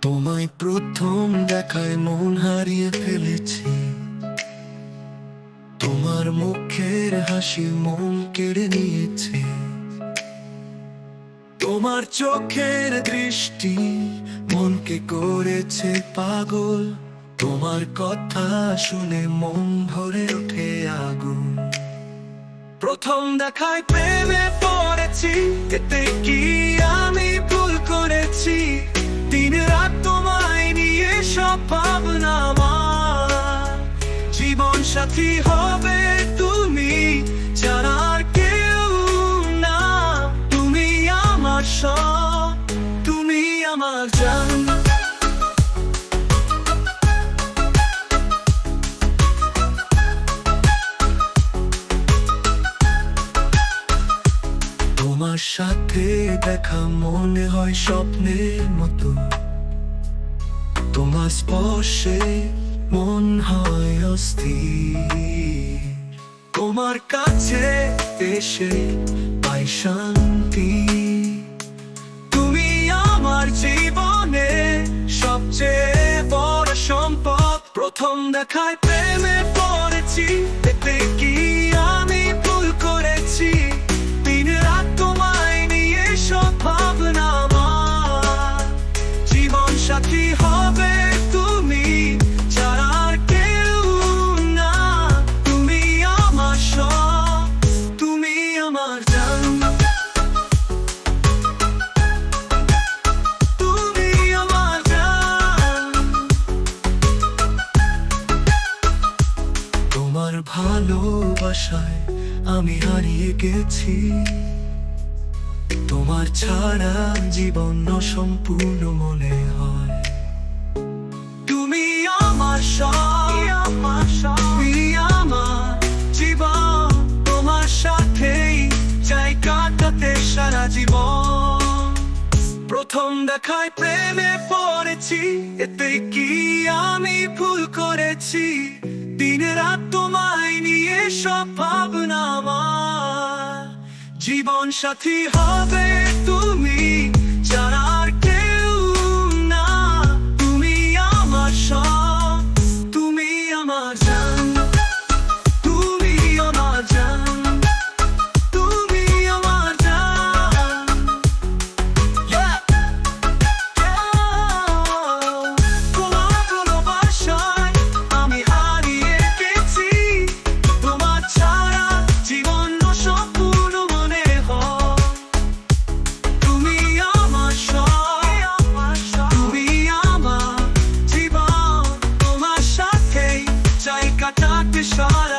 তোমায় প্রথম দেখায় মন হারিয়ে ফেলেছি, তোমার মুখের হাসি মন কেড়ে নিয়েছে। তোমার চোখের দৃষ্টি মনকে করেছে পাগল, তোমার কথা শুনে মন ভরে ওঠে আগুন। প্রথম দেখায় প্রেমে পড়েছি, এতে কি আমি ভুল করেছি? দিন রাত তোমায় নিয়ে সব ভাবনা আমার, জীবন সাথী হবে তুমি যারা আর কেউ না। তুমি আমার সব, তুমি আমার জান। তোমার সাথে দেখা মনে হয় স্বপ্নের মতো, তোমার স্পর্শে মন হয় অস্থির। তোমার কাছে এসে পাই শান্তি, তুমি আমার জীবনে সবচেয়ে বড় সম্পদ। প্রথম দেখায় প্রেমে পড়েছি, এতে কি আমি ভুল করেছি? দিন রাত তোমায় নিয়ে সব ভাবনা আমার, জীবন সাথী হবে তুমি যারা আর কেউ না। তুমি আমার সব, তুমি আমার জান। তুমি আমার জান। তোমার ভালোবাসায় আমি হারিয়ে গেছি, তোমার ছাড়া জীবন অসম্পূর্ণ মনে হয়। তুমি আমার সব, তুমি আমার জীবন, তোমার সাথেই চাই কাটাতে সারা জীবন। প্রথম দেখায় প্রেমে পড়েছি, এতে কি আমি ভুল করেছি? দিন রাত তোমায় নিয়ে সব ভাবনা আমার, জীবন সাথী হবে তুমি যারা আর কেউ না। তুমি আমার সব, তুমি আমার জান। তুমি আমার জান। তুমি আমার জান। তোমার ভালোবাসায় আমি হারিয়ে গেছি, তোমার ছাড়া জীবন অসম্পূর্ণ মনে হয়। তুমি আমার সব, তুমি আমার জীবন, তোমার সাথেই চাই কাটাতে সারা